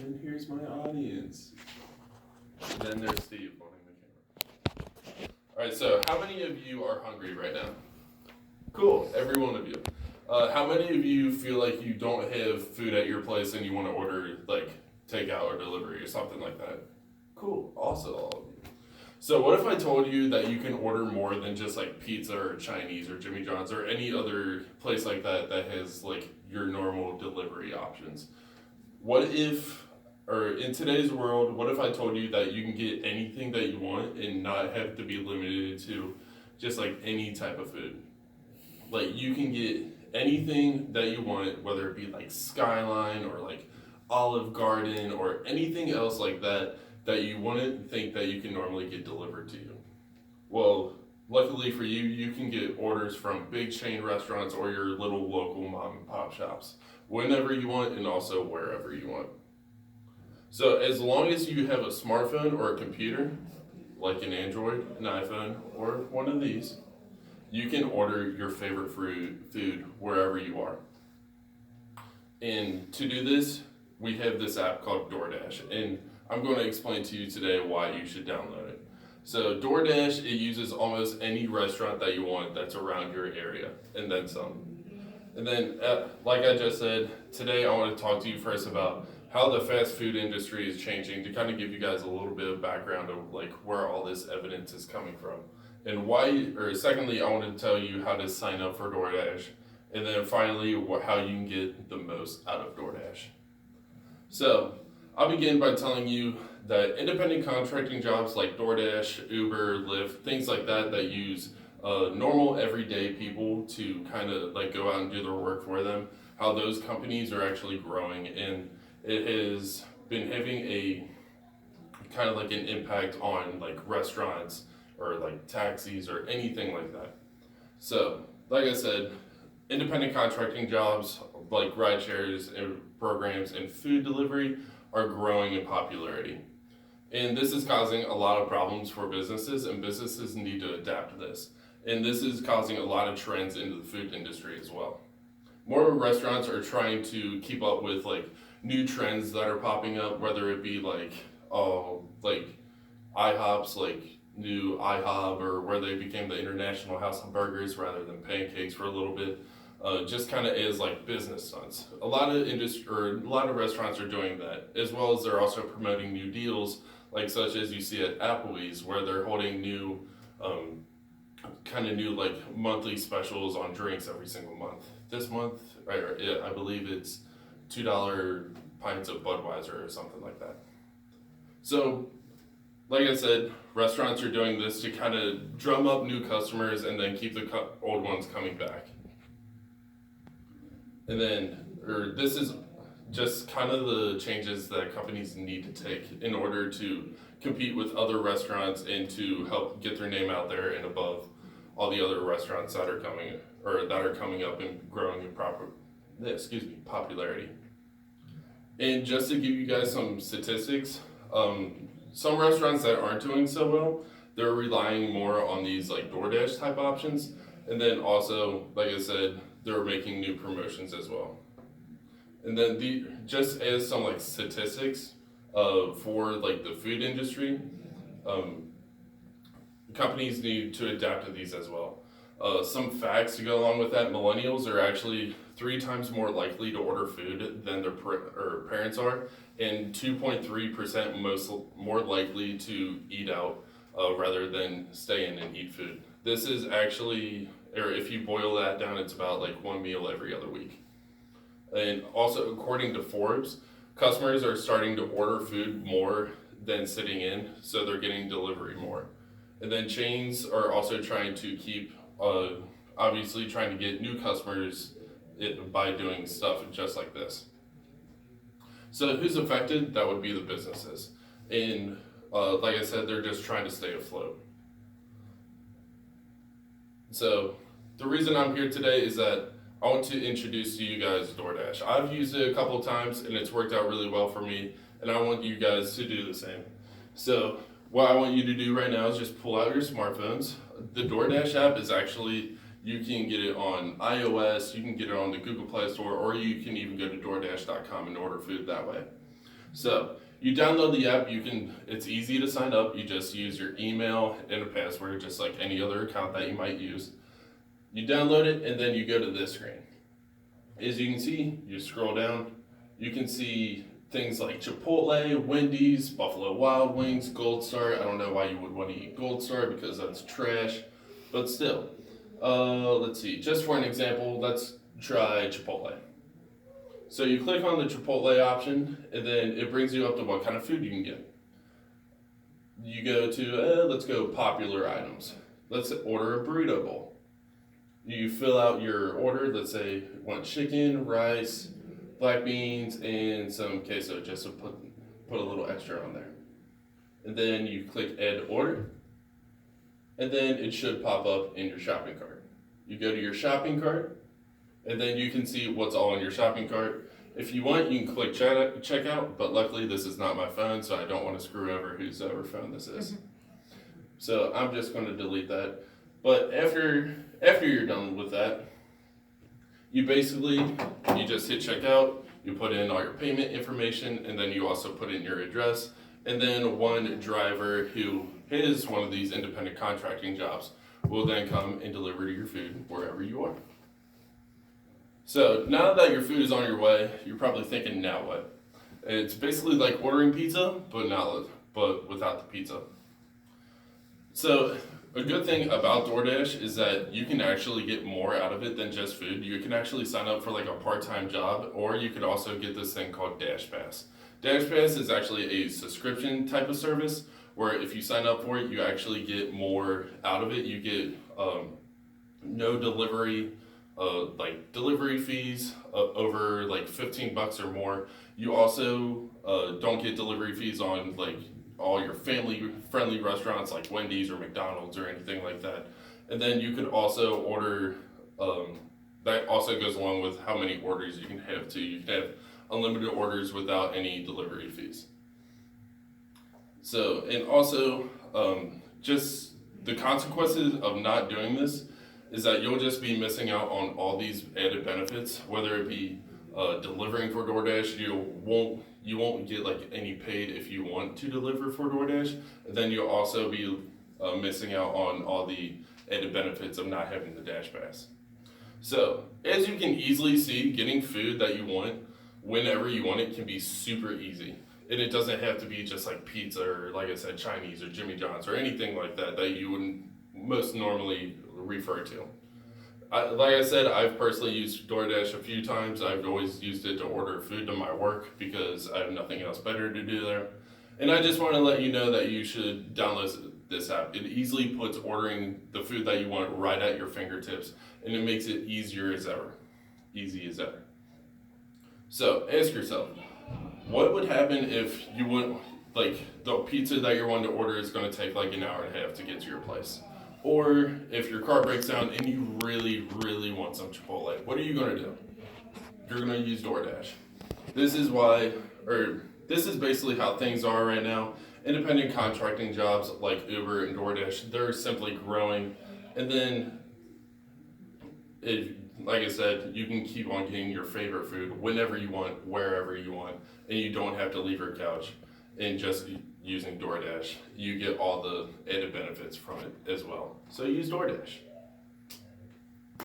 And here's my audience. And then there's Steve holding the camera. All right, so how many of you are hungry right now? Cool, every one of you. How many of you feel like you don't have food at your place and you want to order like takeout or delivery or something like that? Cool, also all of you. So what if I told you that you can order more than just like pizza or Chinese or Jimmy John's or any other place like that that has like your normal delivery options? What if, or in today's world, what if I told you that you can get anything that you want and not have to be limited to just like any type of food? Like you can get anything that you want, whether it be like Skyline or like Olive Garden or anything else like that that you wouldn't think that you can normally get delivered to you. Well, luckily for you, you can get orders from big chain restaurants or your little local mom and pop shops whenever you want and also wherever you want. So as long as you have a smartphone or a computer, like an Android, an iPhone, or one of these, you can order your favorite food wherever you are. And to do this, we have this app called DoorDash, and I'm going to explain to you today why you should download it. So DoorDash, it uses almost any restaurant that you want that's around your area, and then some. And then, like I just said, today I want to talk to you first about how the fast food industry is changing to kind of give you guys a little bit of background of like where all this evidence is coming from. And why, or secondly, I want to tell you how to sign up for DoorDash. And then finally, how you can get the most out of DoorDash. So, I'll begin by telling you that independent contracting jobs like DoorDash, Uber, Lyft, things like that that use normal everyday people to kind of like go out and do their work for them, how those companies are actually growing, and it has been having a kind of like an impact on like restaurants or like taxis or anything like that. So, like I said, independent contracting jobs like ride shares and programs and food delivery are growing in popularity. And this is causing a lot of problems for businesses, and businesses need to adapt to this. And this is causing a lot of trends into the food industry as well. More restaurants are trying to keep up with like new trends that are popping up, whether it be like IHOPs, like new IHOB, or where they became the International House of Burgers rather than pancakes for a little bit. Just kind of as like business stunts. A lot of restaurants are doing that, as well as they're also promoting new deals, like such as you see at Applebee's, where they're holding new, new like monthly specials on drinks every single month. This month, I believe it's $2 pints of Budweiser or something like that. So, like I said, restaurants are doing this to kind of drum up new customers and then keep the old ones coming back. And then, this is just kind of the changes that companies need to take in order to compete with other restaurants and to help get their name out there and above all the other restaurants that are coming up and growing in popularity. And just to give you guys some statistics, some restaurants that aren't doing so well, they're relying more on these like DoorDash type options. And then also, like I said, they're making new promotions as well. And then just as some like statistics for like the food industry, companies need to adapt to these as well. Some facts to go along with that: millennials are actually 3 times more likely to order food than their parents are, and 2.3% more likely to eat out rather than stay in and eat food. This is actually, or if you boil that down, it's about like 1 meal every other week. And also, according to Forbes, customers are starting to order food more than sitting in, so they're getting delivery more. And then chains are also trying to keep, obviously trying to get new customers by doing stuff just like this. So who's affected? That would be the businesses. And like I said, they're just trying to stay afloat. So the reason I'm here today is that I want to introduce to you guys DoorDash. I've used it a couple times and it's worked out really well for me, and I want you guys to do the same. So what I want you to do right now is just pull out your smartphones. The DoorDash app is actually, you can get it on iOS, you can get it on the Google Play Store, or you can even go to DoorDash.com and order food that way. So you download the app, it's easy to sign up. You just use your email and a password, just like any other account that you might use. You download it and then you go to this screen. As you can see, you scroll down, you can see things like Chipotle, Wendy's, Buffalo Wild Wings, Gold Star. I don't know why you would want to eat Gold Star because that's trash, but still. Let's see, just for an example, let's try Chipotle. So you click on the Chipotle option, and then it brings you up to what kind of food you can get. You go to, let's go popular items. Let's order a burrito bowl. You fill out your order, let's say you want chicken, rice, black beans, and some queso, just to put a little extra on there. And then you click add order, and then it should pop up in your shopping cart. You go to your shopping cart, and then you can see what's all in your shopping cart. If you want, you can click checkout, but luckily this is not my phone, so I don't want to screw over whose ever phone this is. So I'm just going to delete that. But after you're done with that, you just hit checkout, you put in all your payment information, and then you also put in your address, and then one driver who is one of these independent contracting jobs will then come and deliver your food wherever you are. So now that your food is on your way, you're probably thinking, now what? It's basically like ordering pizza, but without the pizza. So a good thing about DoorDash is that you can actually get more out of it than just food. You can actually sign up for like a part-time job, or you could also get this thing called Dash Pass. Dash Pass is actually a subscription type of service where if you sign up for it, you actually get more out of it. You get no delivery, like delivery fees over like $15 or more. You also don't get delivery fees on like all your family-friendly restaurants like Wendy's or McDonald's or anything like that. And then you can also order, that also goes along with how many orders you can have too. You can have unlimited orders without any delivery fees. So, and also, just the consequences of not doing this is that you'll just be missing out on all these added benefits, whether it be delivering for DoorDash. You won't get like any paid if you want to deliver for DoorDash. And then you'll also be missing out on all the added benefits of not having the Dash Pass. So as you can easily see, getting food that you want whenever you want it can be super easy. And it doesn't have to be just like pizza or, like I said, Chinese or Jimmy John's or anything like that that you wouldn't most normally refer to. Like I said, I've personally used DoorDash a few times. I've always used it to order food to my work because I have nothing else better to do there. And I just want to let you know that you should download this app. It easily puts ordering the food that you want right at your fingertips, and it makes it easier as ever. Easy as ever. So ask yourself, what would happen if you went, like the pizza that you're wanting to order is going to take like an hour and a half to get to your place? Or if your car breaks down and you really, really want some Chipotle, what are you going to do? You're going to use DoorDash. This is basically how things are right now. Independent contracting jobs like Uber and DoorDash, they're simply growing. And then, like I said, you can keep on getting your favorite food whenever you want, wherever you want, and you don't have to leave your couch. And just using DoorDash, you get all the added benefits from it as well. So use DoorDash.